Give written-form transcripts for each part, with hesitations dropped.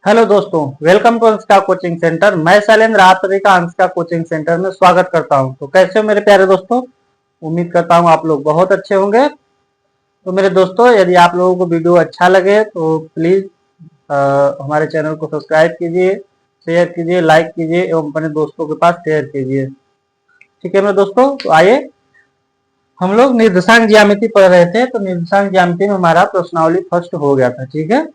Hello दोस्तों, welcome to Anshika coaching centre. मैं शैलेंद्र आप सभी का अंशिका कोचिंग सेंटर में स्वागत करता हूं। तो कैसे हो मेरे प्यारे दोस्तों? उम्मीद करता हूं आप लोग बहुत अच्छे होंगे। तो मेरे दोस्तों, यदि आप लोगों को वीडियो अच्छा लगे तो प्लीज हमारे चैनल को सब्सक्राइब कीजिए, शेयर कीजिए, लाइक कीजिए एवं अपने दोस्तों के पास शेयर कीजिए। ठीक है मेरे दोस्तों, तो आइए हम लोग निर्देशांक ज्यामिति पढ़ रहे थे। तो निर्देशांक ज्यामिति में हमारा प्रश्नावली फर्स्ट हो गया था। ठीक है,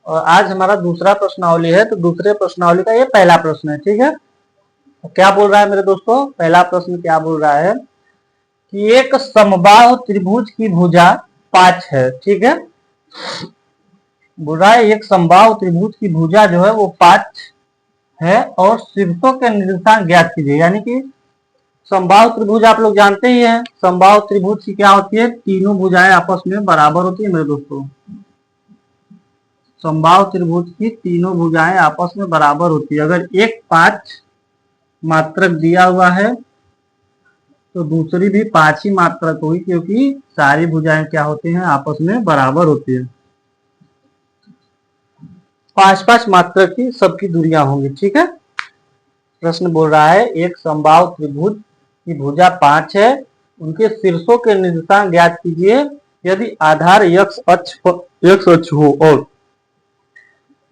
और आज हमारा दूसरा प्रश्नावली है। तो दूसरे प्रश्नावली का ये पहला प्रश्न है। ठीक है, तो क्या बोल रहा है मेरे दोस्तों? पहला प्रश्न क्या बोल रहा है कि एक समबाहु त्रिभुज की भुजा 5 है। ठीक है, बोल रहा है एक समबाहु त्रिभुज की भुजा जो है वो 5 है और शीर्षों के निर्देशांक ज्ञात कीजिए। यानी कि समबाहु त्रिभुज आप लोग जानते ही हैं। समबाहु त्रिभुज की क्या होती है? तीनों भुजाएं आपस में बराबर होती है मेरे दोस्तों। समबाहु त्रिभुज की तीनों भुजाएं आपस में बराबर होती है। अगर एक 5 मात्रक दिया हुआ है तो दूसरी भी 5 ही मात्रक होगी, क्योंकि सारी भुजाएं क्या होती हैं? आपस में बराबर होती है। 5-5 मात्रक की सबकी दूरियां होंगी। ठीक है, प्रश्न बोल रहा है एक समबाहु त्रिभुज की भुजा 5 है, उनके शीर्षों के निर्देशांक ज्ञात कीजिए यदि आधार x अक्ष हो। और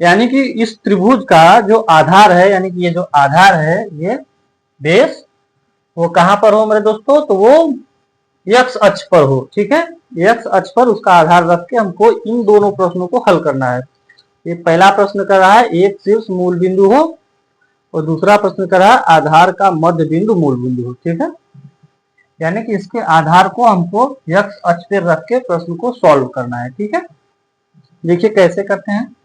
यानी कि इस त्रिभुज का जो आधार है, यानी कि ये जो आधार है, ये बेस वो कहां पर हो मेरे दोस्तों? तो वो x अक्ष पर हो। ठीक है, x अक्ष पर उसका आधार रख के हमको इन दोनों प्रश्नों को हल करना है। ये पहला प्रश्न कर रहा है एक शीर्ष मूल बिंदु हो, और दूसरा प्रश्न कर रहा है आधार का मध्य बिंदु मूल बिंदु हो। ठीक है, यानी कि इसके आधार को हमको x अक्ष पर रख के प्रश्न को सॉल्व करना है। ठीक है, देखिए कैसे करते हैं।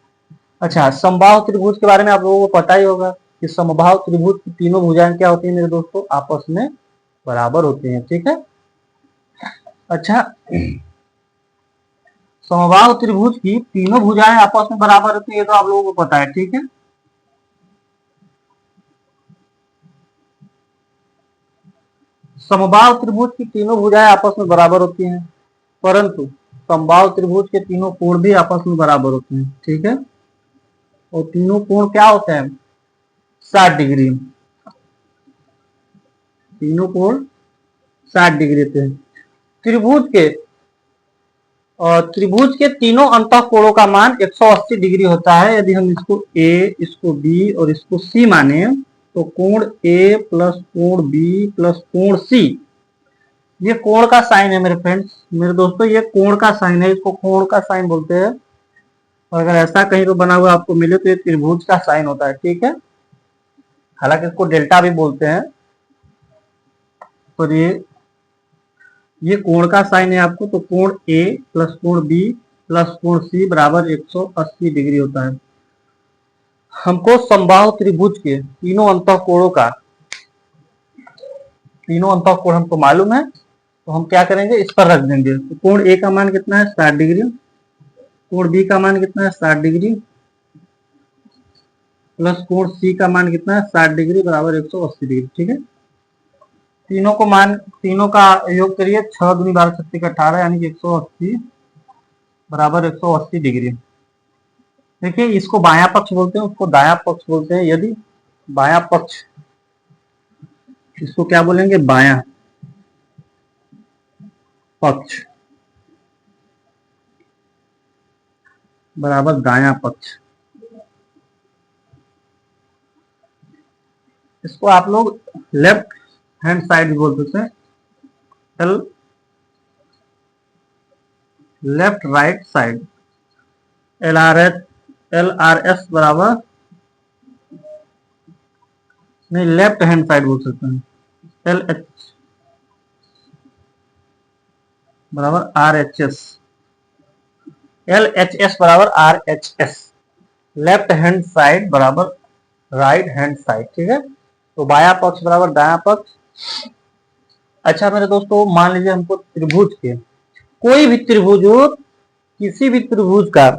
अच्छा, समबाहु त्रिभुज के बारे में आप लोगों को पता ही होगा कि समबाहु त्रिभुज की तीनों भुजाएं क्या होती है मेरे दोस्तों? आपस में बराबर होती हैं। ठीक है, अच्छा, समबाहु त्रिभुज की तीनों भुजाएं आपस में बराबर होती है तो आप लोगों को पता है। ठीक है, समबाहु त्रिभुज की तीनों भुजाएं आपस में बराबर होती हैं, परंतु समबाहु त्रिभुज के तीनों कोण भी आपस में बराबर होते हैं। ठीक है, और तीनों कोण क्या होते हैं? 60 डिग्री। तीनों कोण 60 डिग्री होते हैं। त्रिभुज के तीनों अंतःकोणों का मान 180 डिग्री होता है। यदि हम इसको ए, इसको बी और इसको सी माने तो कोण ए प्लस कोण बी प्लस कोण सी, ये कोण का साइन है मेरे फ्रेंड्स, मेरे दोस्तों, ये कोण का साइन है, इसको कोण का साइन बोलते हैं। और अगर ऐसा कहीं पर बना हुआ आपको मिले तो ये त्रिभुज का साइन होता है। ठीक है, हालांकि इसको डेल्टा भी बोलते हैं। तो ये कोण का साइन है आपको, तो कोण ए प्लस कोण बी प्लस कोण सी बराबर 180 डिग्री होता है। हमको समबाहु त्रिभुज के तीनों अंतःकोण हमको मालूम है, तो हम क्या करेंगे, इस पर रख देंगे। तो कोण ए का मान कितना है? 60 डिग्री। कोण बी का मान कितना है? 60 डिग्री प्लस कोण सी का मान कितना है? 60 डिग्री बराबर 180 डिग्री। ठीक है, तीनों का योग करिए, 6 दूनी 12 छत्तीस का 18, यानी कि 180 बराबर 180 डिग्री। देखिए, इसको बायां पक्ष बोलते हैं, उसको दायां पक्ष बोलते हैं। यदि बायां पक्ष, इसको क्या बोलेंगे? बायां पक्ष बराबर दायां पक्ष, इसको आप लोग लेफ्ट हैंड साइड बोल सकते हैं। L left right side, L R S बराबर, नहीं, लेफ्ट हैंड साइड बोल सकते हैं। एल एच बराबर R H S, L H S बराबर R H S, left hand side बराबर राइट हैंड साइड। ठीक है, तो बायां पक्ष बराबर दायां पक्ष। अच्छा मेरे दोस्तों, मान लीजिए हमको त्रिभुज के कोई भी त्रिभुज हो, किसी भी त्रिभुज का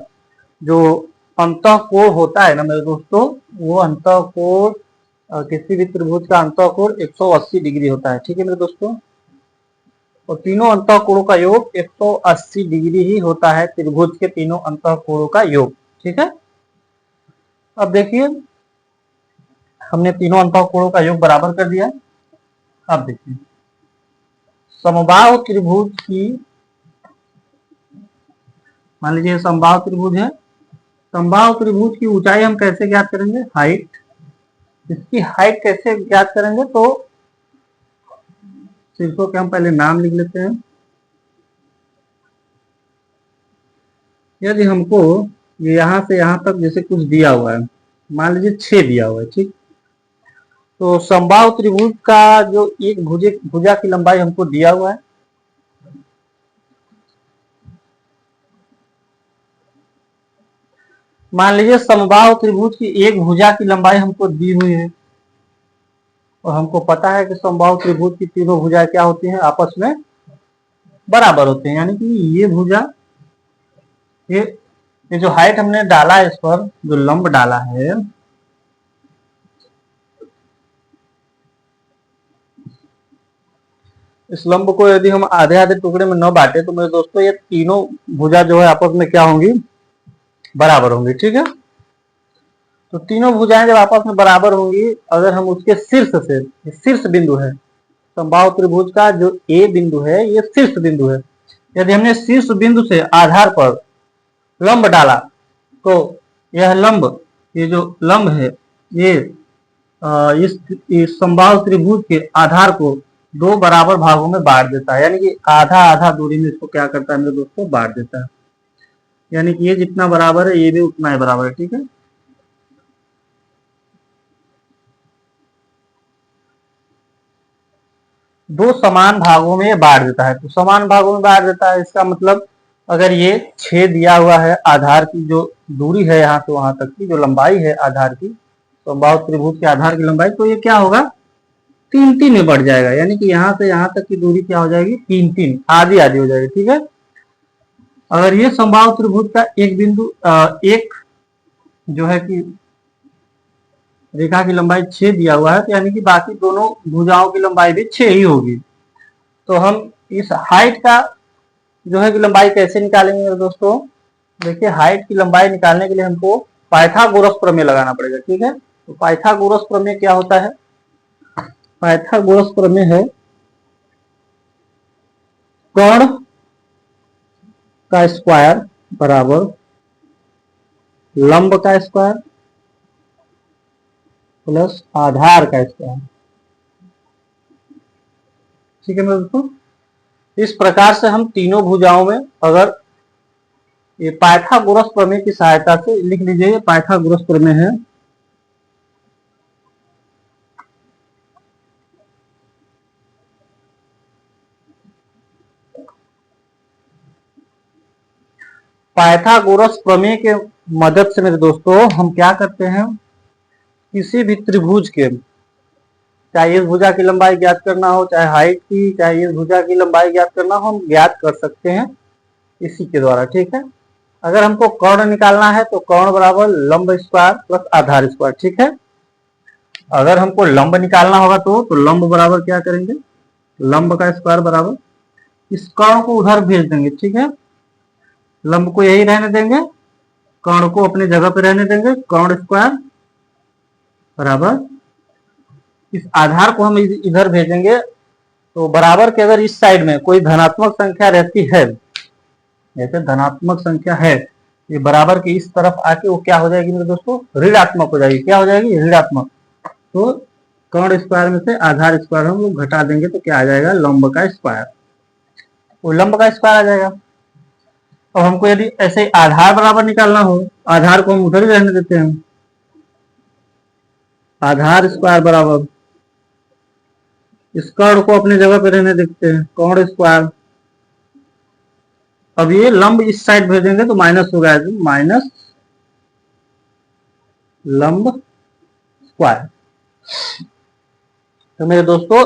जो अंतःकोण होता है ना मेरे दोस्तों, वो अंतःकोण, किसी भी त्रिभुज का अंतःकोण 180 डिग्री होता है। ठीक है मेरे दोस्तों, और तीनों अंतःकोणों का योग 180 डिग्री ही होता है, त्रिभुज के तीनों अंतःकोणों का योग। ठीक है, अब देखिए हमने तीनों अंतःकोणों का योग बराबर कर दिया। अब देखिए समबाहु त्रिभुज की, मान लीजिए समबाहु त्रिभुज है, समबाहु त्रिभुज की ऊंचाई हम कैसे ज्ञात करेंगे, हाइट। इसकी हाइट कैसे ज्ञात करेंगे, तो शीर्षों के हम पहले नाम लिख लेते हैं। यदि हमको यहां से यहां तक जैसे कुछ दिया हुआ है, मान लीजिए 6 दिया हुआ है, ठीक, तो समबाहु त्रिभुज का जो एक भुजा की लंबाई हमको दिया हुआ है, मान लीजिए समबाहु त्रिभुज की एक भुजा की लंबाई हमको दी हुई है, और हमको पता है कि समबाहु त्रिभुज की तीनों भुजाएं क्या होती हैं, आपस में बराबर होते हैं। यानी कि ये भुजा, ये जो हाइट हमने डाला है, इस पर जो लंब डाला है, इस लंब को यदि हम आधे आधे टुकड़े में न बांटे तो मेरे दोस्तों ये तीनों भुजा जो है आपस में क्या होंगी, बराबर होंगी। ठीक है, तो तीनों भुजाएं जब आपस में बराबर होंगी, अगर हम उसके शीर्ष से, शीर्ष बिंदु है समबाहु त्रिभुज का, जो ए बिंदु है ये शीर्ष बिंदु है, यदि हमने शीर्ष बिंदु से आधार पर लंब डाला तो यह लंब, ये जो लंब है ये इस समबाहु त्रिभुज के आधार को दो बराबर भागों में बांट देता है। यानी कि आधा आधा दूरी में इसको क्या करता है मेरे दोस्तों, बांट देता है। यानी कि ये जितना बराबर है ये भी उतना ही बराबर है। ठीक है, दो समान भागों में ये बांट देता है। तो समान भागों में बांट देता है, इसका मतलब अगर ये 6 दिया हुआ है, आधार की जो दूरी है यहाँ से वहां तक की जो लंबाई है आधार की, समबाहु त्रिभुज के आधार की लंबाई, तो ये क्या होगा, 3 3 में बढ़ जाएगा। यानी कि यहाँ से यहाँ तक की दूरी क्या हो जाएगी, 3 3 आधी आधी हो जाएगी। ठीक है, अगर ये समबाहु त्रिभुज का एक बिंदु एक जो है कि रेखा की लंबाई 6 दिया हुआ है, तो यानी कि बाकी दोनों भुजाओं की लंबाई भी 6 ही होगी। तो हम इस हाइट का जो है कि लंबाई कैसे निकालेंगे मेरे दोस्तों, देखिए हाइट की लंबाई निकालने के लिए हमको पाइथागोरस प्रमेय लगाना पड़ेगा। ठीक है, तो पाइथागोरस प्रमेय क्या होता है, पाइथागोरस प्रमेय है कर्ण का स्क्वायर बराबर लंब का स्क्वायर प्लस आधार का स्क्वायर। ठीक है मेरे दोस्तों, इस प्रकार से हम तीनों भुजाओं में अगर ये पाइथागोरस प्रमेय की सहायता से लिख लीजिए, ये पाइथागोरस प्रमेय है। पाइथागोरस प्रमेय के मदद से मेरे दोस्तों हम क्या करते हैं, किसी भी त्रिभुज के, चाहे इस भुजा की लंबाई ज्ञात करना हो, चाहे हाइट की, चाहे इस भुजा की लंबाई ज्ञात करना हो, हम ज्ञात कर सकते हैं इसी के द्वारा। ठीक है, अगर हमको कर्ण निकालना है तो कर्ण बराबर लंब स्क्वायर प्लस आधार स्क्वायर। ठीक है, अगर हमको लंब निकालना होगा तो लंब बराबर क्या करेंगे, लंब का स्क्वायर बराबर, इस कर्ण को उधर भेज देंगे। ठीक है, लंब को यही रहने देंगे, कर्ण को अपनी जगह पे रहने देंगे, कर्ण स्क्वायर बराबर इस आधार को हम इधर भेजेंगे। तो बराबर के अगर इस साइड में कोई धनात्मक संख्या रहती है, जैसे धनात्मक संख्या है, ये बराबर के इस तरफ आके वो क्या हो जाएगी मेरे दोस्तों, ऋणात्मक हो जाएगी। क्या हो जाएगी, ऋणात्मक। तो कर्ण स्क्वायर में से आधार स्क्वायर हम लोग घटा देंगे तो क्या आ जाएगा, लंब का स्क्वायर, वो लंब का स्क्वायर आ जाएगा। अब हमको यदि ऐसे आधार बराबर निकालना हो, आधार को हम उधर ही रहने देते हैं, आधार स्क्वायर बराबर इस कर्ण को अपनी जगह पे रहने देते हैं, कर्ण स्क्वायर। अब ये लंब इस साइड भेजेंगे तो माइनस हो गया, माइनस लंब स्क्वायर। तो मेरे दोस्तों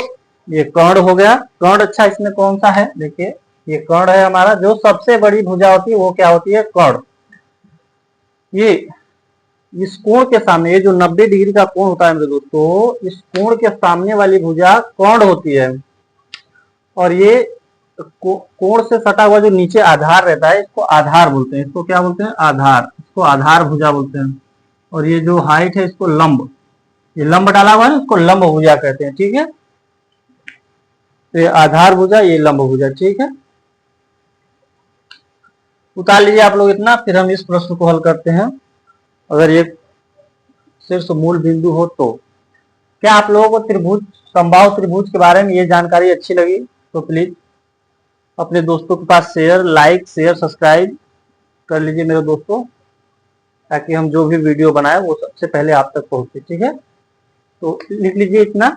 ये कर्ण हो गया, कर्ण। अच्छा इसमें कौन सा है, देखिए ये कर्ण है हमारा, जो सबसे बड़ी भुजा होती है वो क्या होती है, कर्ण। ये इस कोण के सामने, ये जो 90 डिग्री का कोण होता है मेरे दोस्तों, इस कोण के सामने वाली भुजा कर्ण होती है। और ये कोण से सटा हुआ जो नीचे आधार रहता है, इसको आधार बोलते हैं। इसको क्या बोलते हैं, आधार। इसको आधार भुजा बोलते हैं। और ये जो हाइट है इसको लंब, ये लंब डाला हुआ है इसको लंब भुजा कहते हैं, ठीक है। तो ये आधार भुजा, ये लंब भुजा, ठीक है। उतार लीजिए आप लोग इतना, फिर हम इस प्रश्न को हल करते हैं। अगर ये शीर्ष मूल बिंदु हो तो क्या आप लोगों को त्रिभुज, समबाहु त्रिभुज के बारे में ये जानकारी अच्छी लगी तो प्लीज अपने दोस्तों के पास शेयर, लाइक, शेयर, सब्सक्राइब कर लीजिए मेरे दोस्तों, ताकि हम जो भी वीडियो बनाए वो सबसे पहले आप तक पहुंचे, ठीक है। तो लिख लीजिए इतना,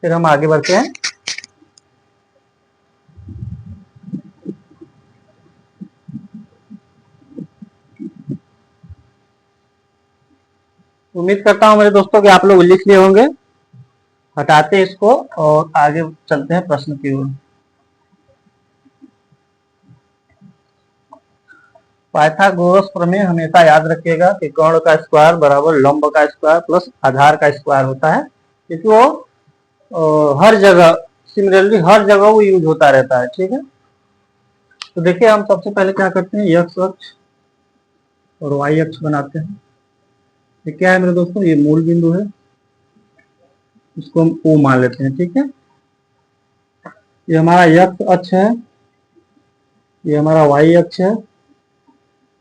फिर हम आगे बढ़ते हैं। उम्मीद करता हूं मेरे दोस्तों कि आप लोग लिख लिए होंगे। हटाते इसको और आगे चलते हैं प्रश्न की ओर। पाइथागोरस प्रमेय हमेशा याद रखिएगा कि कर्ण का स्क्वायर बराबर लंब का स्क्वायर प्लस आधार का स्क्वायर होता है, क्योंकि वो हर जगह सिमिलरली हर जगह वो यूज होता रहता है, ठीक है। तो देखिए हम सबसे पहले क्या करते हैं, एक्स अक्ष और वाई अक्ष बनाते हैं। ये क्या है मेरे दोस्तों, ये मूल बिंदु है, इसको हम O मान लेते हैं, ठीक है। ये हमारा एक्स अक्ष है, ये हमारा वाई अक्ष है।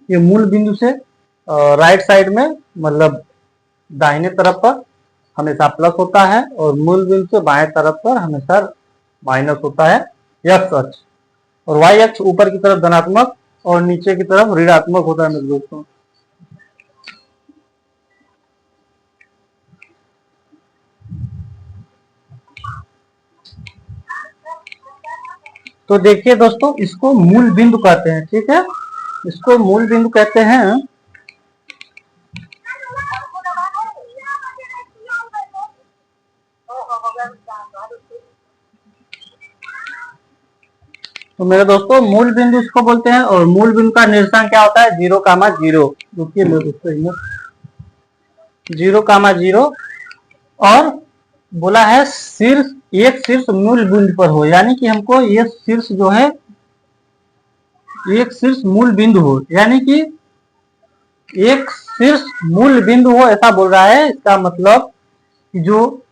ये मूल बिंदु से राइट साइड में मतलब दाहिने तरफ पर हमेशा प्लस होता है और मूल बिंदु से बाएं तरफ पर हमेशा माइनस होता है एक्स अक्ष, और वाई अक्ष ऊपर की तरफ धनात्मक और नीचे की तरफ ऋणात्मक होता है मेरे दोस्तों। तो देखिए दोस्तों, इसको मूल बिंदु कहते हैं, ठीक है, इसको मूल बिंदु कहते हैं। तो मेरे दोस्तों मूल बिंदु इसको बोलते हैं, और मूल बिंदु का निर्देशांक क्या होता है, 0,0। रुकिए मेरे दोस्तों, 0,0, और बोला है शीर्ष, एक शीर्ष मूल बिंदु पर हो, यानी कि हमको ये शीर्ष जो है एक शीर्ष मूल बिंदु हो, यानी कि एक शीर्ष मूल बिंदु हो, ऐसा बोल रहा है। इसका मतलब कि जो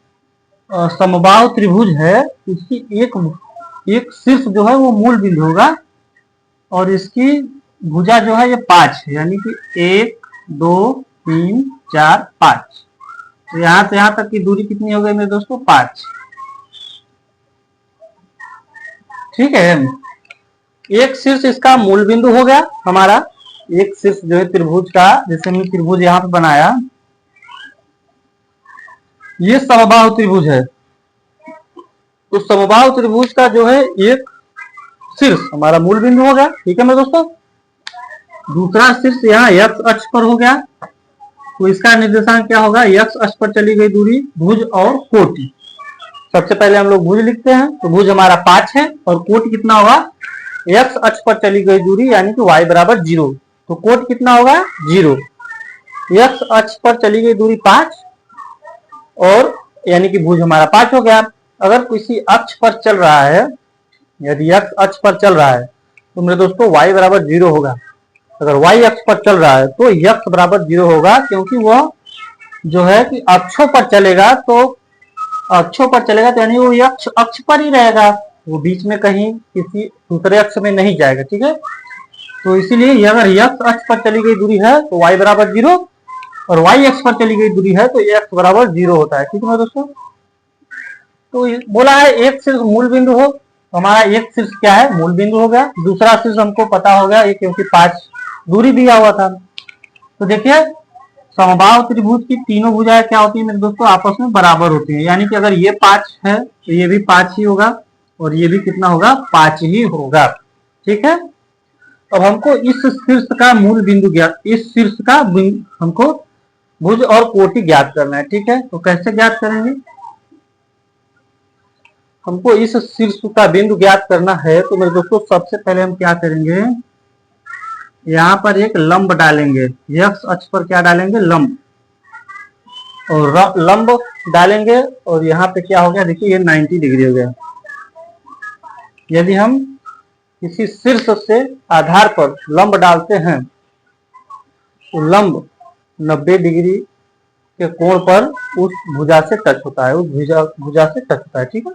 समबाहु त्रिभुज है उसकी एक शीर्ष जो है वो मूल बिंदु होगा, और इसकी भुजा जो है ये 5 है, यानी कि 1, 2, 3, 4, 5। तो यहां से यहां तक की दूरी कितनी हो गई मेरे दोस्तों, 5, ठीक है। एक शीर्ष इसका मूल बिंदु हो गया हमारा, एक शीर्ष जो है त्रिभुज का, जैसे हमने त्रिभुज यहाँ पे बनाया, ये समबाहु त्रिभुज है। तो समबाहु त्रिभुज का जो है एक शीर्ष हमारा मूल बिंदु हो गया, ठीक है मेरे दोस्तों। दूसरा शीर्ष यहाँ एक्स अक्ष पर हो गया, तो इसका निर्देशांक क्या होगा, एक्स अक्ष पर चली गई दूरी, भुज और कोटि। सबसे पहले हम लोग भुज लिखते हैं, तो भुज हमारा 5 है और कोटि कितना होगा, एक्स अक्ष पर चली गई दूरी यानी कि y बराबर 0, तो कोट कितना होगा 0। एक्स अक्ष पर चली गई दूरी 5 और यानी कि भुज हमारा 5 हो गया। अगर किसी अक्ष पर चल रहा है, यदि एक्स अक्ष पर चल रहा है तो मेरे दोस्तों y बराबर 0 होगा। अगर y अक्ष पर चल रहा है तो x बराबर 0 होगा, क्योंकि वह जो है कि अक्षों पर चलेगा, तो अक्षों पर चलेगा तो यानी वो अक्ष पर ही रहेगा, वो बीच में कहीं किसी दूसरे अक्ष में नहीं जाएगा, ठीक है। तो इसीलिए अगर x अक्ष पर चली गई दूरी है तो y बराबर 0, और y अक्ष पर चली गई दूरी है तो x बराबर 0 होता है, ठीक है दोस्तों। तो बोला है एक शीर्ष मूल बिंदु हो, तो हमारा एक शीर्ष क्या है, मूल बिंदु हो गया। दूसरा शीर्ष हमको पता हो गया, ये क्योंकि 5 दूरी दिया हुआ था। तो देखिए समबाहु त्रिभुज की तीनों भुजाएं क्या होती है मेरे दोस्तों, आपस में बराबर होती है, यानी कि अगर ये 5 है तो ये भी 5 ही होगा, और ये भी कितना होगा, 5 ही होगा, ठीक है। अब हमको इस शीर्ष का मूल बिंदु ज्ञात, इस शीर्ष का हमको भुज और कोटि ज्ञात करना है, ठीक है। तो कैसे ज्ञात करेंगे, हमको इस शीर्ष का बिंदु ज्ञात करना है, तो मेरे दोस्तों सबसे पहले हम क्या करेंगे, यहाँ पर एक लंब डालेंगे, एक्स अक्ष पर क्या डालेंगे, लंब, और लंब डालेंगे, और यहाँ पे क्या हो गया, देखिए ये 90 डिग्री हो गया। यदि हम किसी शीर्ष से आधार पर लंब डालते हैं तो लंब 90 डिग्री के कोण पर उस भुजा से टच होता है, उस भुजा से टच होता है, ठीक है।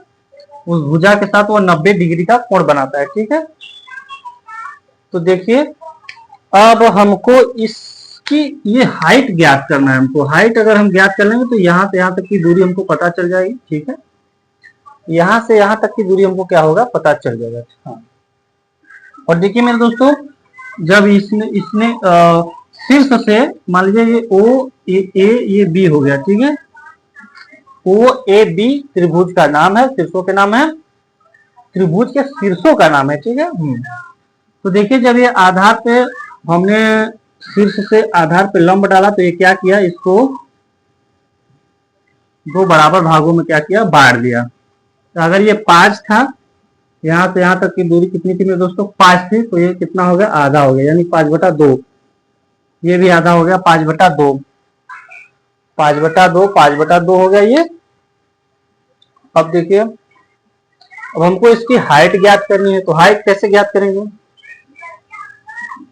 उस भुजा के साथ वो 90 डिग्री का कोण बनाता है, ठीक है। तो देखिए अब हमको इसकी ये हाइट ज्ञात करना है। हमको हाइट अगर हम ज्ञात कर लेंगे तो यहाँ से यहाँ तक की दूरी हमको पता चल जाएगी, ठीक है। यहाँ से यहाँ तक की दूरी हमको क्या होगा, पता चल जाएगा। हाँ, और देखिए मेरे दोस्तों, जब इसने इसने शीर्ष से मान लीजिए ये ओ ये बी हो गया, ठीक है। ओ ए बी त्रिभुज का नाम है, शीर्षों के नाम है, त्रिभुज के शीर्षों का नाम है, ठीक है। तो देखिए जब ये आधार पे हमने शीर्ष से आधार पे लंब डाला तो ये क्या किया, इसको दो बराबर भागों में क्या किया, बांट दिया। तो अगर ये 5 था, यहाँ से यहाँ तक की दूरी कितनी थी मेरे दोस्तों, 5 थी, तो ये कितना हो गया, आधा हो गया, यानी 5/2। ये भी आधा हो गया, 5/2, 5/2, 5/2 हो गया ये। अब देखिए अब हमको इसकी हाइट ज्ञात करनी है, तो हाइट कैसे ज्ञात करेंगे,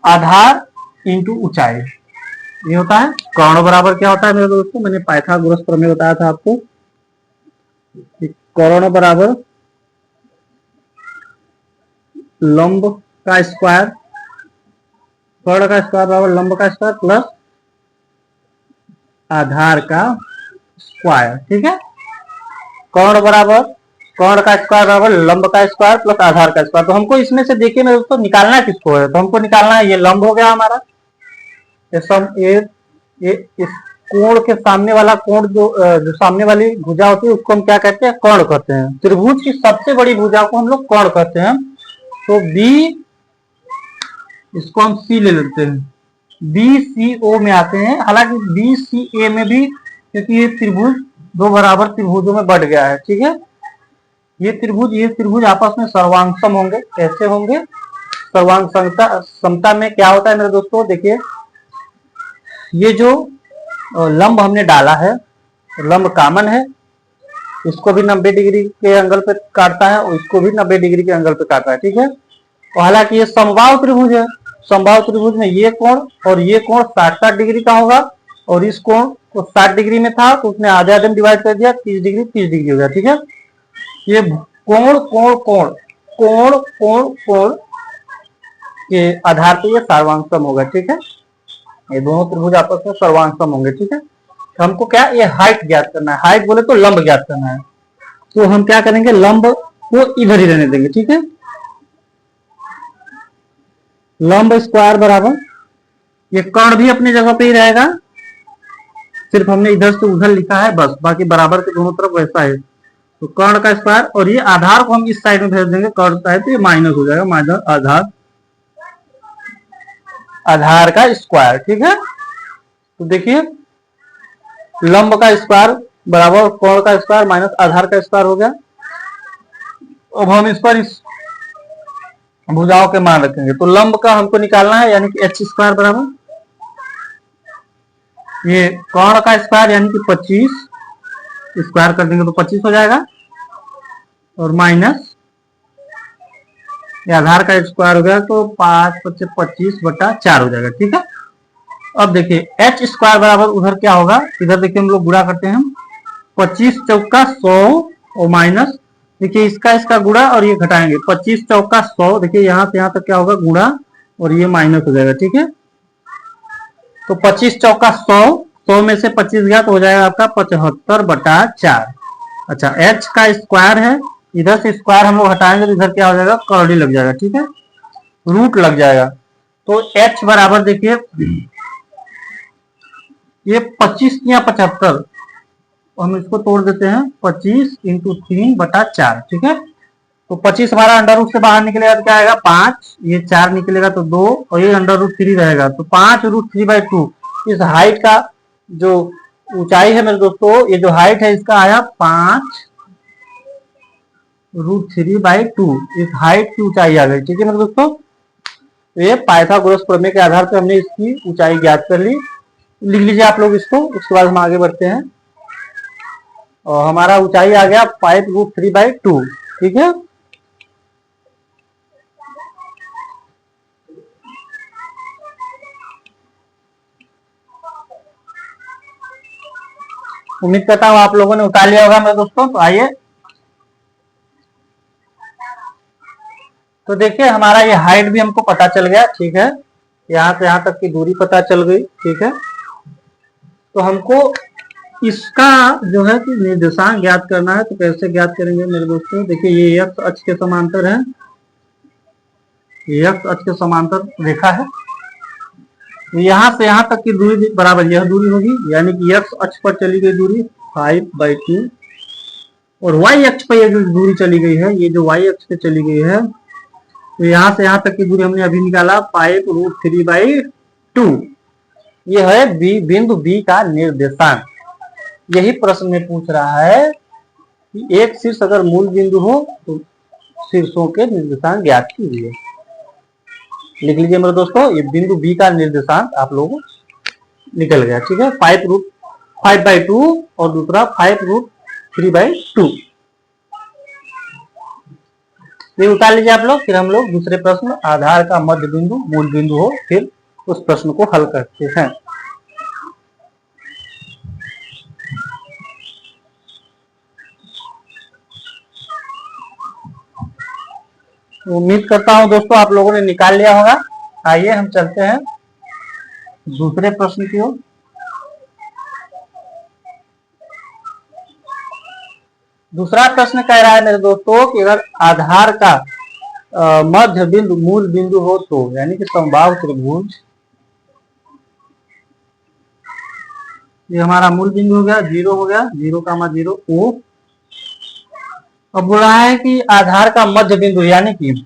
आधार इंटू ऊंचाई। ये होता है कर्ण बराबर क्या होता है मेरे दोस्तों, मैंने पाइथागोरस प्रमेय बताया था आपको, कर्ण बराबर लंब का स्क्वायर, कर्ण का स्क्वायर बराबर लंब का स्क्वायर प्लस आधार का स्क्वायर, ठीक है। कर्ण का स्क्वायर बराबर लंब का स्क्वायर प्लस आधार का स्क्वायर। तो हमको इसमें से देखिए मेरे दोस्तों निकालना किसको है, तो हमको निकालना है ये लंब हो गया हमारा, ये इस कोण के सामने वाला कोण जो सामने वाली भुजा होती है उसको हम क्या कहते हैं, कर्ण कहते हैं। त्रिभुज की सबसे बड़ी भुजा को हम लोग कर्ण कहते हैं। तो बी, इसको हम सी ले लेते हैं, बी सी ओ में आते हैं। हालांकि बी सी ए में भी, क्योंकि ये त्रिभुज दो बराबर त्रिभुजों में बढ़ गया है, ठीक है। ये त्रिभुज आपस में सर्वांग होंगे। कैसे होंगे, सर्वांग समता में क्या होता है मेरे दोस्तों, देखिए ये जो लंब हमने डाला है, लंब कामन है, इसको भी 90 डिग्री के एंगल पे काटता है और इसको भी 90 डिग्री के एंगल पे काटता है, ठीक है। और हालांकि ये समबाहु त्रिभुज है, समबाहु त्रिभुज में ये कोण और ये कोण 60-60 डिग्री का होगा, और इस कोण को 60 डिग्री में था तो उसने आधे आधे में डिवाइड कर दिया, 30 डिग्री 30 डिग्री हो गया, ठीक है। ये कोण कोण कोण कोण कोण कोण के आधार पर ये सर्वांग होगा, ठीक है। ये दोनों त्रिभुज आपस में सर्वांग होंगे, ठीक है। तो हमको क्या ये हाइट ज्ञात करना है, हाइट बोले तो लंब ज्ञात करना है। तो हम क्या करेंगे, लंब को इधर ही रहने देंगे, ठीक है। लंब स्क्वायर बराबर, ये कर्ण भी अपनी जगह पे ही रहेगा, सिर्फ हमने इधर से उधर लिखा है बस, बाकी बराबर के दोनों तरफ वैसा है। तो कर्ण का स्क्वायर, और ये आधार को हम इस साइड में भेज देंगे, कर्ण साइड, तो ये माइनस हो जाएगा, माइनस आधार का स्क्वायर, ठीक है। तो देखिए लंब का स्क्वायर बराबर कोण का स्क्वायर माइनस आधार का स्क्वायर हो गया। अब हम इस पर इस भुजाओं के मान रखेंगे। तो लंब का हमको निकालना है, यानी कि एच स्क्वायर बराबर ये कर्ण का स्क्वायर यानी कि 25, स्क्वायर कर देंगे तो 25 हो जाएगा, और माइनस आधार का स्क्वायर हो गया तो 5×25/4 हो जाएगा, ठीक है। अब देखिए एच स्क्वायर बराबर उधर क्या होगा, इधर देखिए हम लोग गुणा करते हैं, 25 चौका 100 और माइनस, देखिए इसका इसका गुणा और ये घटाएंगे, 25 चौका 100, देखिए यहाँ से यहाँ तक क्या होगा गुणा और ये माइनस हो जाएगा, ठीक है। तो 25 चौका 100, 100 में से 25 गया तो हो जाएगा आपका 75/4। अच्छा एच का स्क्वायर है, इधर से स्क्वायर हम लोग हटाएंगे तो इधर क्या हो जाएगा, कर्ली लग जाएगा, ठीक है, रूट लग जाएगा। तो एच बराबर देखिए ये 25 या 75, हम इसको तोड़ देते हैं, 25×3/4, ठीक है। तो 25 हमारा अंडर रूट से बाहर निकलेगा तो क्या आएगा 5, ये 4 निकलेगा तो 2, और ये अंडर रूट 3 रहेगा तो 5√3/2। इस हाइट का जो ऊंचाई है मेरे दोस्तों, ये जो हाइट है इसका आया 5√3/2, इस हाइट की ऊंचाई आ गई, ठीक है मेरे दोस्तों। तो ये पाइथागोरस प्रमेय के आधार पर हमने इसकी ऊंचाई ज्ञात कर ली। लिख लीजिए आप लोग इसको, उसके बाद हम आगे बढ़ते हैं। और हमारा ऊंचाई आ गया 5√3/2, ठीक है। उम्मीद करता हूँ आप लोगों ने उतार लिया होगा मेरे दोस्तों। तो आइए, तो देखिए हमारा ये हाइट भी हमको पता चल गया, ठीक है, यहाँ से यहाँ तक की दूरी पता चल गई, ठीक है। तो हमको इसका जो है कि निर्देशांक ज्ञात करना है। तो कैसे ज्ञात करेंगे मेरे दोस्तों, देखिए ये x अक्ष के समांतर है, ये x अक्ष के समांतर रेखा है। तो यहाँ से यहाँ तक की दूरी बराबर यह दूरी होगी, यानी कि x अक्ष पर चली गई दूरी 5/2, और y अक्ष पर ये जो दूरी चली गई है, ये जो y अक्ष पे चली गई है, तो यहाँ से यहाँ तक की दूरी हमने अभी निकाला 5√3/2। ये है बिंदु B का निर्देशांक। यही प्रश्न में पूछ रहा है कि एक शीर्ष अगर मूल बिंदु हो तो शीर्षों के निर्देशांक ज्ञात कीजिए। लिख लीजिए मेरे दोस्तों, ये बिंदु बी का निर्देशांक आप लोग निकल गया, ठीक है, 5/2 और दूसरा 5√3/2। ये उतार लीजिए आप लोग। फिर हम लोग दूसरे प्रश्न, आधार का मध्य बिंदु मूल बिंदु हो, फिर उस प्रश्न को हल करते हैं। उम्मीद करता हूं दोस्तों आप लोगों ने निकाल लिया होगा। आइए हम चलते हैं दूसरे प्रश्न की ओर। दूसरा प्रश्न कह रहा है मेरे दोस्तों कि अगर आधार का मध्य बिंदु मूल बिंदु हो तो, यानी कि समबाहु त्रिभुज, ये हमारा मूल बिंदु हो गया, 0 हो गया, 0,0 O। अब बोल रहा है कि आधार का मध्य बिंदु, यानी कि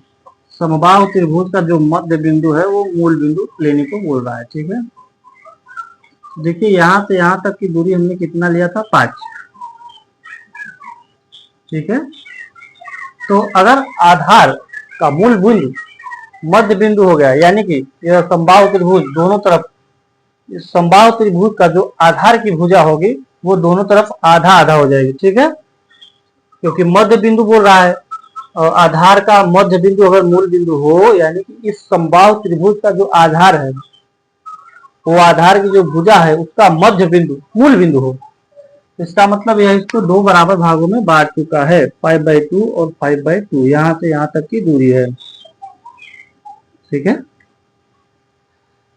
समबाहु त्रिभुज का जो मध्य बिंदु है वो मूल बिंदु लेने को बोल रहा है, ठीक है। देखिए यहाँ से यहाँ तक की दूरी हमने कितना लिया था, 5, ठीक है। तो अगर आधार का मूल बिंदु मध्य बिंदु हो गया, यानी कि यह समबाहु त्रिभुज दोनों तरफ, समबाहु त्रिभुज का जो आधार की भुजा होगी वो दोनों तरफ आधा आधा हो जाएगी, ठीक है, क्योंकि मध्य बिंदु बोल रहा है। और आधार का मध्य बिंदु अगर मूल बिंदु हो, यानी कि इस समबाहु त्रिभुज का जो आधार है वो आधार की जो भुजा है उसका मध्य बिंदु मूल बिंदु हो, इसका मतलब यह इसको दो बराबर भागों में बांट चुका है, 5/2 और 5/2। यहाँ से यहाँ तक की दूरी है, ठीक है।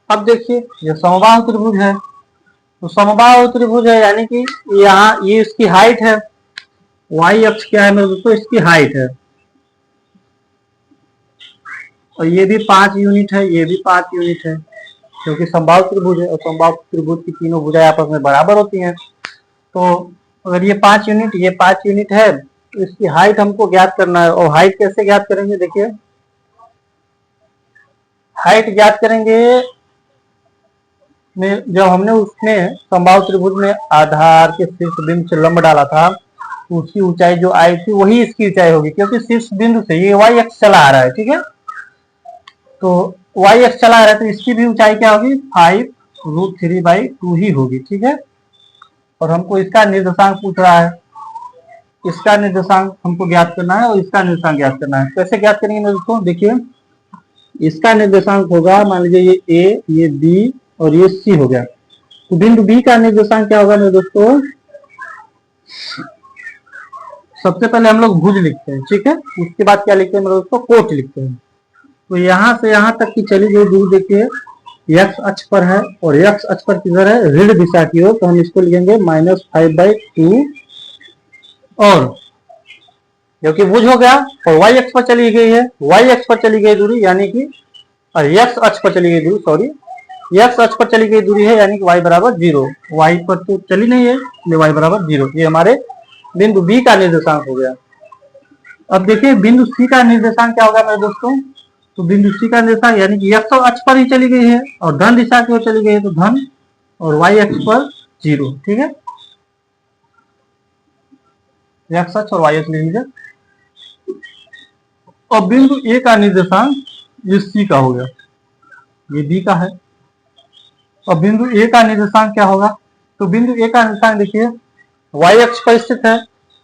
अब देखिए ये समबाहु त्रिभुज है, तो समबाहु त्रिभुज है यानी कि यहाँ ये इसकी हाइट है, y अक्ष क्या है मेरे दोस्तों, इसकी हाइट है, और ये भी 5 यूनिट है, ये भी 5 यूनिट है, क्योंकि समबाहु त्रिभुज है और समबाहु त्रिभुज की तीनों भुजाएं आपस में बराबर होती हैं। तो अगर ये 5 यूनिट, ये 5 यूनिट है, तो इसकी हाइट हमको ज्ञात करना है। और हाइट कैसे ज्ञात करेंगे, देखिए हाइट ज्ञात करेंगे जब हमने उसमें समबाहु त्रिभुज में आधार के शीर्ष बिंदु से लंब डाला था, उसकी ऊंचाई जो आई थी वही इसकी ऊंचाई होगी, क्योंकि शीर्ष बिंदु से ये y अक्ष चला आ रहा है, ठीक है। तो y अक्ष चला आ रहा है तो इसकी भी ऊंचाई क्या होगी, 5√3/2 ही होगी, ठीक है। और हमको इसका निर्देशांक पूछ रहा है, इसका निर्देशांक हमको ज्ञात करना है और इसका निर्देशांक ज्ञात करना है। कैसे ज्ञात करेंगे मेरे दोस्तों, देखिए इसका निर्देशांक होगा, मान लीजिए ये A, ये B और ये C हो गया। तो बिंदु B का निर्देशांक क्या होगा मेरे दोस्तों, सबसे पहले हम लोग भुज लिखते हैं, ठीक है। उसके बाद क्या लिखते हैं मेरे दोस्तों, कोट लिखते हैं। तो यहाँ से यहाँ तक की चली गई दूरी देखिए x अक्ष पर है, और x अक्ष पर किधर है, ऋण दिशा की ओर, तो हम इसको लिखेंगे -5/2। और क्योंकि भुज हो गया और y अक्ष पर चली गई है, y अक्ष पर चली गई दूरी यानी कि x अक्ष पर चली गई दूरी, सॉरी x अक्ष पर चली गई दूरी है, यानी कि y बराबर 0। y पर तो चली नहीं है, y बराबर 0। ये हमारे बिंदु B का निर्देशांक हो गया। अब देखिए बिंदु C का निर्देशांक क्या होगा मेरे दोस्तों, तो बिंदु C का निर्देशांक यानी कि x अक्ष पर ही चली गई है और धन दिशा की ओर चली गई है, तो धन, और y अक्ष पर 0, ठीक है। x अक्ष और y अक्ष ले लीजिए। और बिंदु A का निर्देशांक ये C का हो गया, ये B का है। और बिंदु A का निर्देशांक क्या होगा, तो बिंदु A का निर्देशांक देखिए y अक्ष पर स्थित है,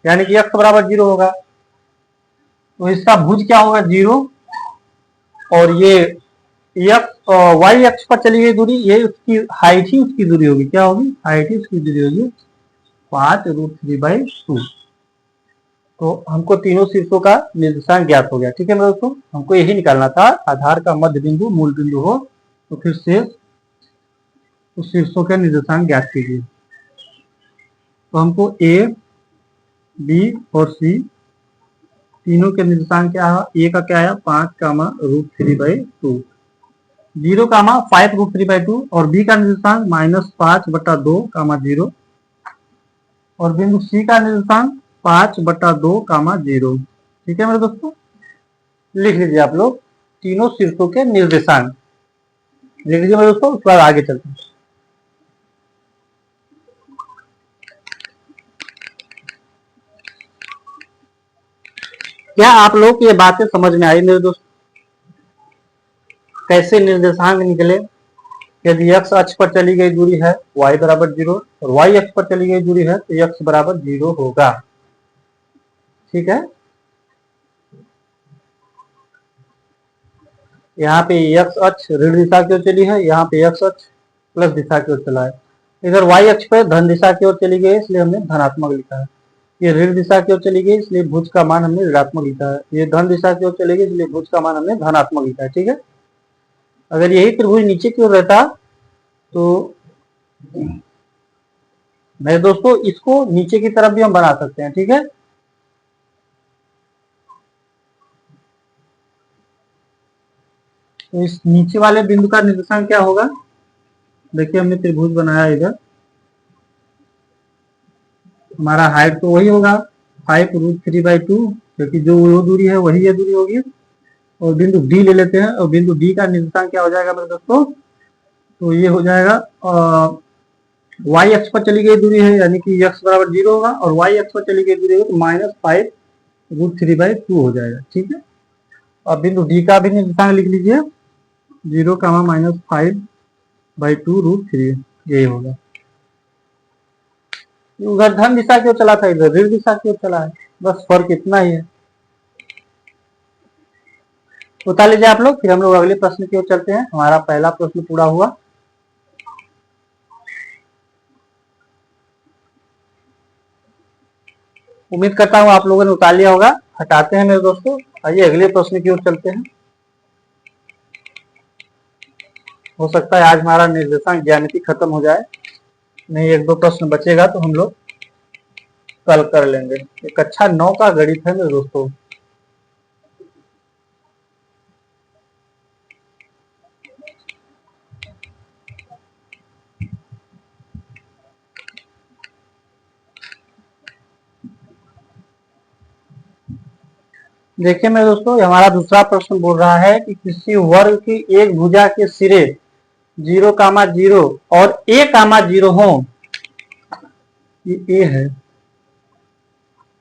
यानी कि x बराबर 0 होगा, तो इसका भुज क्या होगा, 0। और ये y अक्ष पर चली गई दूरी, ये उसकी हाइट ही उसकी दूरी होगी, क्या होगी, हाइट ही उसकी दूरी होगी। 5√3/2। तो हमको तीनों शीर्षों का निर्देशांक ज्ञात हो गया। ठीक है मेरे दोस्तों, हमको यही निकालना था, आधार का मध्य बिंदु मूल बिंदु हो तो फिर से उस शीर्षों के निर्देशांक ज्ञात कीजिए। तो हमको ए, बी और सी तीनों के निर्देशांक क्या है? ए का क्या है? 5, √3/2, 0, 5√3/2 और बी का निर्देशांक -5/2, 0 और बिंदु सी का निर्देशांक 5/2, 0। ठीक है मेरे दोस्तों, लिख लीजिए आप लोग तीनों शीर्षों के निर्देशांक लिख लीजिए मेरे दोस्तों। उसके बाद आगे चलते हैं। क्या आप लोग को ये बातें समझ में आई मेरे दोस्तों? कैसे निर्देशांक निकले? यदि x अक्ष पर चली गई दूरी है y बराबर 0 और y अक्ष पर चली गई दूरी है तो x बराबर 0 होगा। ठीक है, यहाँ पे x अक्ष ऋण दिशा की ओर चली है, यहाँ पे x अक्ष प्लस दिशा की ओर चला है। इधर y अक्ष पर धन दिशा की ओर चली गई इसलिए हमने धनात्मक लिखा है। ये ऋण दिशा की ओर चली गई इसलिए भुज का मान हमने ऋणात्मक लिखा है। ये धन दिशा की ओर चली गई इसलिए भुज का मान हमने धनात्मक लिखा है। ठीक है, अगर यही त्रिभुज नीचे की ओर रहता तो मेरे दोस्तों इसको नीचे की तरफ भी हम बना सकते हैं। ठीक है, तो इस नीचे वाले बिंदु का निर्देशांक क्या होगा? देखिए हमने त्रिभुज बनाया इधर, हमारा हाइट तो वही होगा 5√3/2, क्योंकि जो वो दूरी है वही ये दूरी होगी। और बिंदु डी ले लेते हैं और बिंदु डी का निर्देशांक क्या हो जाएगा मेरे दोस्तों? तो ये हो जाएगा y अक्ष पर चली गई दूरी है यानी कि x बराबर 0 होगा और y अक्ष पर चली गई दूरी है तो -5√3/2 हो जाएगा। ठीक है, और बिंदु डी का भी निर्देशांक लिख लीजिए 0, -5/2√3, यही होगा। उधर धन दिशा की ओर चला था, इधर ऋण दिशा की ओर चला है, बस फर्क इतना ही है। उतार लीजिए आप लोग, फिर हम लोग अगले प्रश्न की ओर चलते हैं। हमारा पहला प्रश्न पूरा हुआ। उम्मीद करता हूँ आप लोगों ने उतार लिया होगा। हटाते हैं मेरे दोस्तों, आइए अगले प्रश्न की ओर चलते हैं। हो सकता है आज हमारा निर्देशांक ज्यामिति खत्म हो जाए, नहीं एक दो प्रश्न बचेगा तो हम लोग कल कर लेंगे। एक अच्छा 9 का गणित है मेरे दोस्तों। देखिए मेरे दोस्तों, हमारा दूसरा प्रश्न बोल रहा है कि किसी वर्ग की एक भुजा के सिरे 0, 0 और a, 0 हो, ये a है,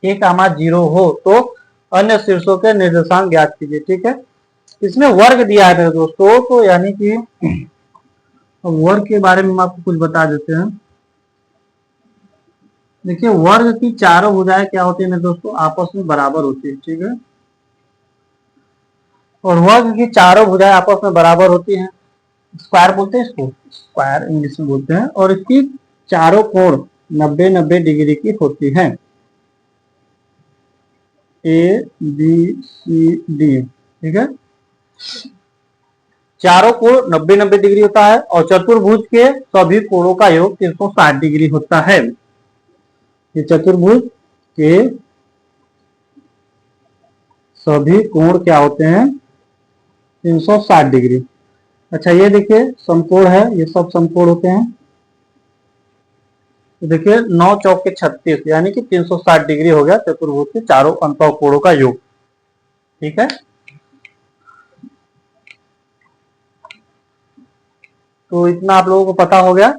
a, 0 हो तो अन्य शीर्षों के निर्देशांक ज्ञात कीजिए। ठीक है, इसमें वर्ग दिया है मेरे दोस्तों, तो यानी कि वर्ग के बारे में हम आपको कुछ बता देते हैं। देखिए वर्ग की चारों भुजाएं क्या होती है मेरे दोस्तों? आपस में बराबर होती है। ठीक है, और वर्ग की चारों भुजाएं आपस में बराबर होती हैं, स्क्वायर बोलते हैं इसको, स्क्वायर इंग्लिश में बोलते हैं। और इसकी चारों कोण 90-90 डिग्री की होती हैं, ए बी सी डी। ठीक है, चारों कोण 90-90 डिग्री होता है और चतुर्भुज के सभी कोणों का योग 360 डिग्री होता है। ये चतुर्भुज के सभी कोण क्या होते हैं? 360 डिग्री। अच्छा ये देखिए समकोण है, ये सब समकोण होते हैं। तो देखिए 9 चौक के 36 यानी कि 360 डिग्री हो गया चतुर्भुज के चारों अंतः कोणों का योग। ठीक है, तो इतना आप लोगों को पता हो गया।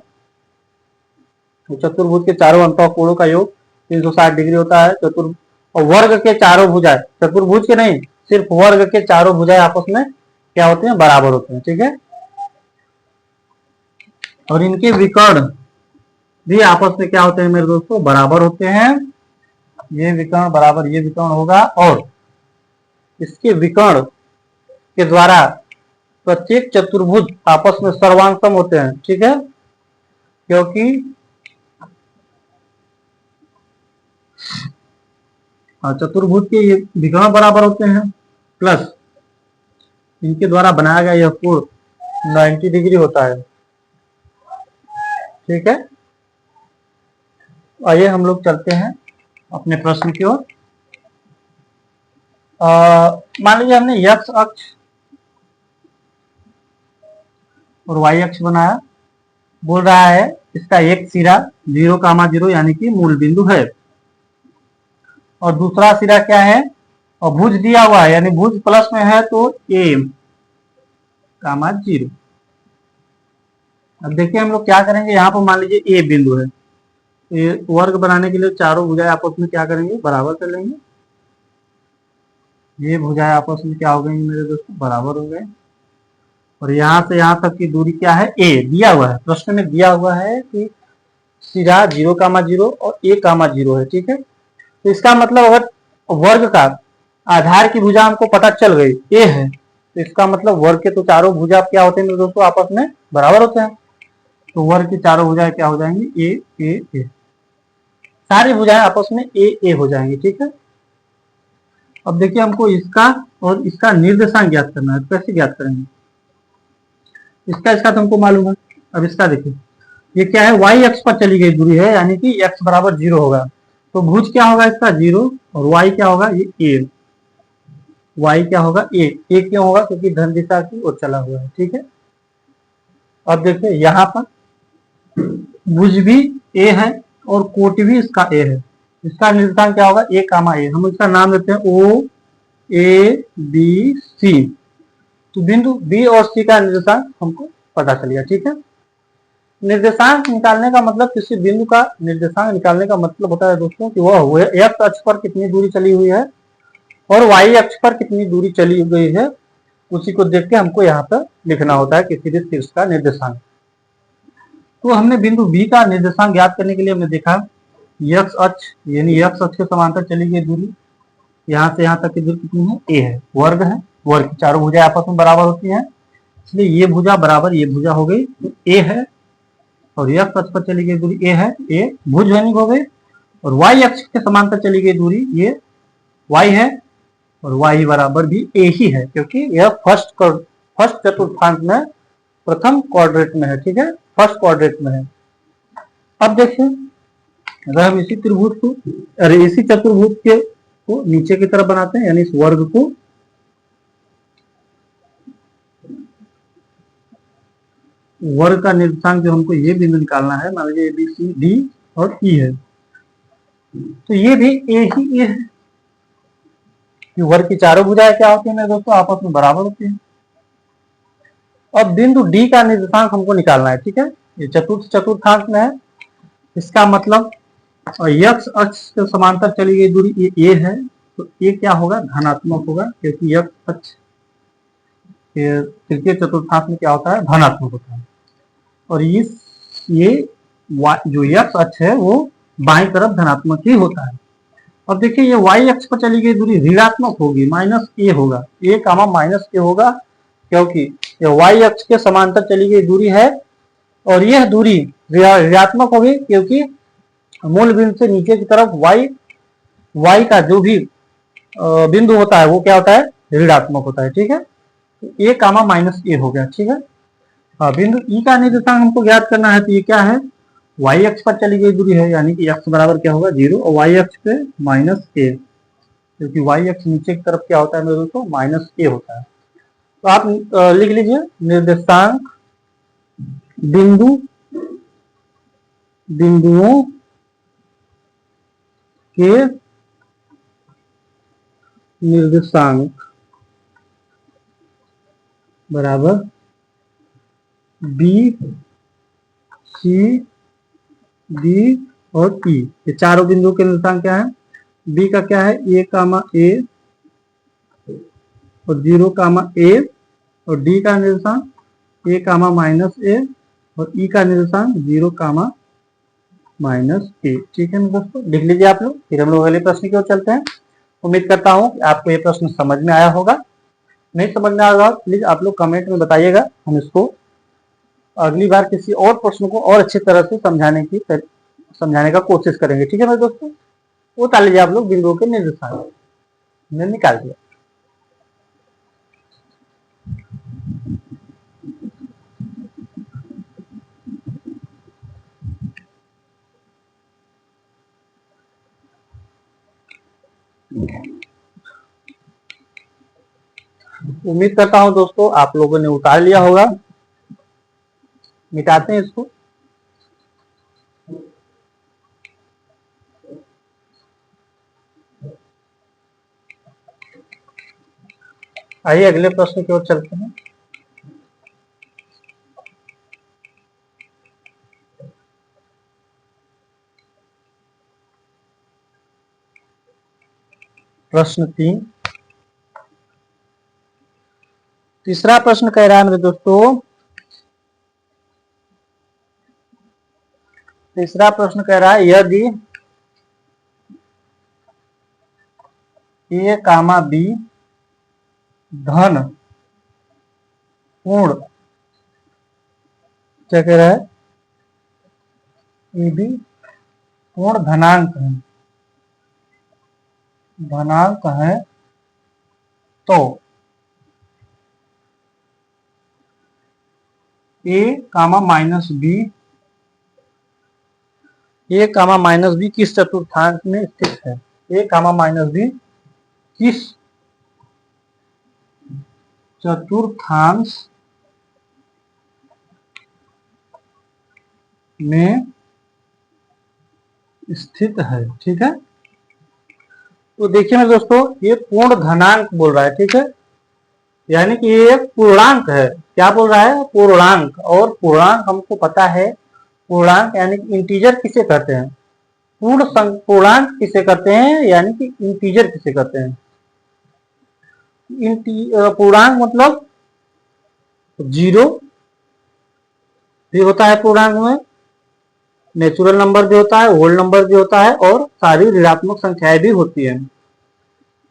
तो चतुर्भुज के चारों अंतः कोणों का योग 360 डिग्री होता है। और वर्ग के चारों भुजाएं, चतुर्भुज के नहीं, सिर्फ वर्ग के चारों भुजाएं आपस में क्या होते हैं? बराबर होते हैं। ठीक है, और इनके विकर्ण भी आपस में क्या होते हैं मेरे दोस्तों? बराबर होते हैं। ये विकर्ण बराबर ये विकर्ण होगा और इसके विकर्ण के द्वारा प्रत्येक चतुर्भुज आपस में सर्वांग सम होते हैं। ठीक है, क्योंकि और चतुर्भुज के ये विकर्ण बराबर होते हैं, प्लस इनके द्वारा बनाया गया यह कोण 90 डिग्री होता है। ठीक है, आइए हम लोग चलते हैं अपने प्रश्न की ओर। मान लीजिए हमने x अक्ष और y अक्ष बनाया। बोल रहा है इसका एक सिरा 0,0 यानी कि मूल बिंदु है, और दूसरा सिरा क्या है, और भुज दिया हुआ है, यानी भुज प्लस में है तो a, 0। अब देखिए हम लोग क्या करेंगे, यहाँ पर मान लीजिए a बिंदु है, तो ये वर्ग बनाने के लिए चारों भुजाएं आपस में क्या करेंगे, बराबर कर लेंगे। ये भुजाएं आपस में क्या हो गई मेरे दोस्तों, बराबर हो गए। और यहाँ से यहाँ तक की दूरी क्या है, a दिया हुआ है, प्रश्न में दिया हुआ है कि सिरा 0,0 और a,0 है। ठीक है, तो इसका मतलब अगर वर्ग का आधार की भुजा हमको पता चल गई a है, तो इसका मतलब वर्ग के तो चारों भुजा क्या होते हैं मेरे दोस्तों, आपस में बराबर होते हैं। तो वर्ग की चारों भुजाएं क्या हो जाएंगी, a, सारी भुजाएं आपस में a हो जाएंगी। ठीक है, अब देखिए हमको इसका और इसका निर्देशांक ज्ञात करना है, तो कैसे ज्ञात करेंगे, इसका तो हमको मालूम है। अब इसका देखिए ये क्या है, y अक्ष पर चली गई दूरी है, यानी कि x बराबर 0 होगा, तो भुज क्या होगा इसका 0, और y क्या होगा, ये a, y क्या होगा a क्यों होगा, क्योंकि धन दिशा की ओर चला हुआ है। ठीक है, अब देखिए यहाँ पर भुज भी a है और कोटि भी इसका a है, इसका निर्देशांक क्या होगा, a, हम इसका नाम देते हैं O A B C। तो बिंदु B और C का निर्देशांक हमको पता चल गया। ठीक है, निर्देशांक निकालने का मतलब, किसी बिंदु का निर्देशांक निकालने का मतलब होता है दोस्तों कि वह x अक्ष पर कितनी दूरी चली हुई है और y अक्ष पर कितनी दूरी चली गई है, उसी को देख के हमको यहाँ पर लिखना होता है किसी भी शीर्ष का निर्देशांक। तो हमने बिंदु B का निर्देशांक ज्ञात करने के लिए हमने देखा x अक्ष, यानी x अक्ष के समांतर चली गई दूरी, यहाँ से यहाँ तक की दूरी कितनी है, a है, वर्ग है, वर्ग की चारों भुजाएं आपस में बराबर होती हैं, इसलिए ये भुजा बराबर ये भुजा हो गई, तो a है, और x अक्ष पर चली गई दूरी a है, a भुज हो गई, और y अक्ष के समांतर चली गई दूरी ये y है, और y बराबर भी a ही है, क्योंकि यह फर्स्ट चतुर्थांश में प्रथम क्वाड्रेंट में है। ठीक है, फर्स्ट क्वाड्रेंट में है। अब देखिए अगर हम इसी त्रिभुज को, अरे इसी चतुर्भुज के को नीचे की तरफ बनाते हैं, यानी इस वर्ग को वर्ग का निर्देशांक जो हमको ये बिंदु निकालना है, मान लीजिए बी सी डी और ई है, तो ये भी ए ही ए है, कि वर्ग की चारों भुजाएं क्या होती है मेरे दोस्तों, आपस में बराबर होती है। अब बिंदु डी का निर्देशांक हमको निकालना है। ठीक है, ये चतुर्थांश में है, इसका मतलब x अक्ष के समांतर चली गई दूरी ये a है, तो a क्या होगा, धनात्मक होगा, क्योंकि x अक्ष तृतीय चतुर्थांश में क्या होता है, धनात्मक होता है, और ये जो x अक्ष है वो बाईं तरफ धनात्मक ही होता है। अब देखिए ये y अक्ष पर चली गई दूरी ऋणात्मक होगी, -a होगा, a, होगा, क्योंकि ये y अक्ष के समांतर चली गई दूरी है, और यह दूरी ऋणात्मक होगी क्योंकि मूल बिंदु से नीचे की तरफ y का जो भी बिंदु होता है वो क्या होता है, ऋणात्मक होता है। ठीक है, a, -a हो गया। ठीक है, बिंदु E का निर्देशांक हमको ज्ञात करना है, तो ये क्या है, y अक्ष पर चली गई दूरी है, यानी कि x बराबर क्या होगा 0, और y अक्ष पे -a, क्योंकि y अक्ष नीचे की तरफ क्या होता है मेरे दोस्तों, -a होता है। तो आप लिख लीजिए निर्देशांक बिंदुओं के निर्देशांक बराबर बी, सी, डी और ई, ये चारों बिंदुओं के निर्देशांक क्या है, बी का क्या है, a, और 0, a, और डी का निर्देशांक a, और ई का निर्देशांक 0, -a। ठीक है दोस्तों, लिख लीजिए आप लोग, फिर हम लोग अगले प्रश्न की ओर चलते हैं। उम्मीद करता हूँ कि आपको ये प्रश्न समझ में आया होगा, नहीं समझ में आया प्लीज आप लोग कमेंट में बताइएगा, हम इसको अगली बार किसी और प्रश्न को और अच्छी तरह से समझाने का कोशिश करेंगे। ठीक है मेरे दोस्तों। वो उतार लीजिए आप लोग बिंदुओं के निर्देशांक। हमने निकाल दिया। उम्मीद करता हूं दोस्तों आप लोगों ने उतार लिया होगा। मिटाते हैं इसको। आइए अगले प्रश्न की ओर चलते हैं। प्रश्न 3। तीसरा प्रश्न कह रहा है मेरे दोस्तों, तीसरा प्रश्न कह रहा है यदि ए कामा बी धन पूर्ण, क्या कह रहा है, ए बी पूर्ण धनांक है तो ए कामा माइनस बी किस चतुर्थांश में स्थित है। ए कामा माइनस बी किस चतुर्थांश में स्थित है। ठीक है, तो देखिए मेरे दोस्तों ये पूर्ण धनांक बोल रहा है। ठीक है, यानी कि ये एक पूर्णांक है। क्या बोल रहा है, पूर्णांक। और पूर्णांक हमको पता है, पूर्णांक यानी कि इंटीजर किसे कहते हैं, पूर्णांक किसे कहते हैं, यानी कि इंटीजर किसे कहते हैं। पूर्णांक मतलब जीरो भी होता है पूर्णांक में, नेचुरल नंबर भी होता है, होल नंबर भी होता है, और सारी ऋणात्मक संख्याएं भी होती है।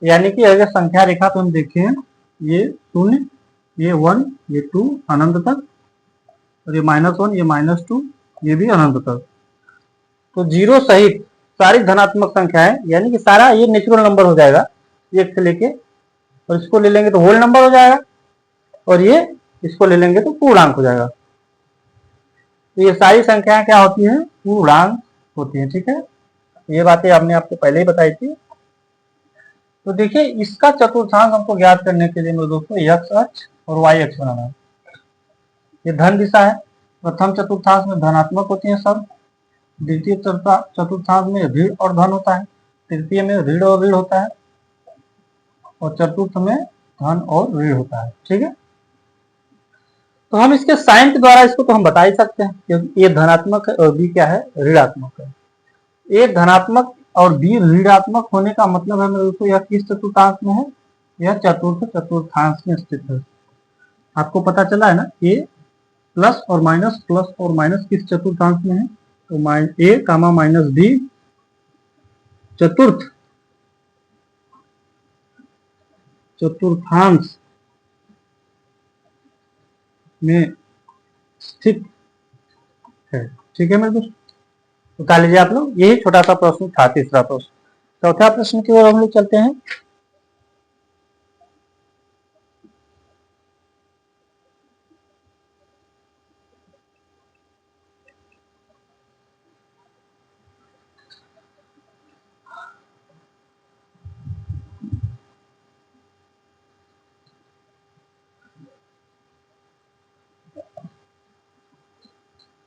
यानी कि अगर संख्या रेखा तो हम देखें, ये शून्य, ये 1, ये 2 अनंत तक, और ये -1, ये -2, ये भी अनंत तक। तो जीरो सहित सारी धनात्मक संख्याएं, यानी कि सारा ये नेचुरल नंबर हो जाएगा 1 से लेके, और इसको ले लेंगे तो होल नंबर हो जाएगा, और ये इसको ले लेंगे तो पूर्णांक हो जाएगा। तो ये सारी संख्याएं क्या होती हैं, पूर्णांक होती हैं। ठीक है, ये बातें हमने आपको पहले ही बताई थी। तो देखिए इसका चतुर्थांश हमको ज्ञात करने के लिए मेरे दोस्तों x अक्ष और y अक्ष बनाना है। ये धन दिशा है, प्रथम चतुर्थांश में धनात्मक होती है सब, द्वितीय चतुर्थांश में ऋण और धन होता है, तृतीय में ऋण और ऋण होता है, और चतुर्थ में धन और ऋण होता है। ठीक है, तो हम इसके साइन के द्वारा इसको तो हम बता ही सकते हैं, क्योंकि ए धनात्मक है और बी क्या है, ऋणात्मक है। ए धनात्मक और बी ऋणात्मक होने का मतलब है मेरे दोस्तों यह किस चतुर्थांश में है, यह चतुर्थांश में स्थित है। आपको पता चला है ना, ए प्लस और माइनस किस चतुर्थांश में है, तो ए कामा माइनस बी चतुर्थांश में स्थित है। ठीक है मेरे दोस्त, उतार लीजिए आप लोग। यही छोटा सा प्रश्न था, तीसरा प्रश्न। चौथा प्रश्न की ओर हम लोग चलते हैं।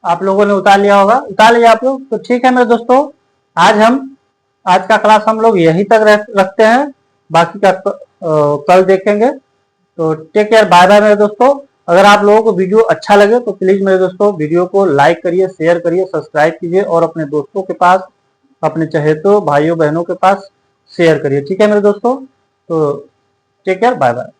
आप लोगों ने उतार लिया होगा, उतार लिया आप लोग। तो ठीक है मेरे दोस्तों, आज का क्लास हम लोग यहीं तक रखते हैं, बाकी का कल देखेंगे। तो टेक केयर, बाय बाय मेरे दोस्तों। अगर आप लोगों को वीडियो अच्छा लगे तो प्लीज मेरे दोस्तों वीडियो को लाइक करिए, शेयर करिए, सब्सक्राइब कीजिए, और अपने दोस्तों के पास, अपने चहेतों भाइयों बहनों के पास शेयर करिए। ठीक है मेरे दोस्तों, तो टेक केयर, बाय बाय।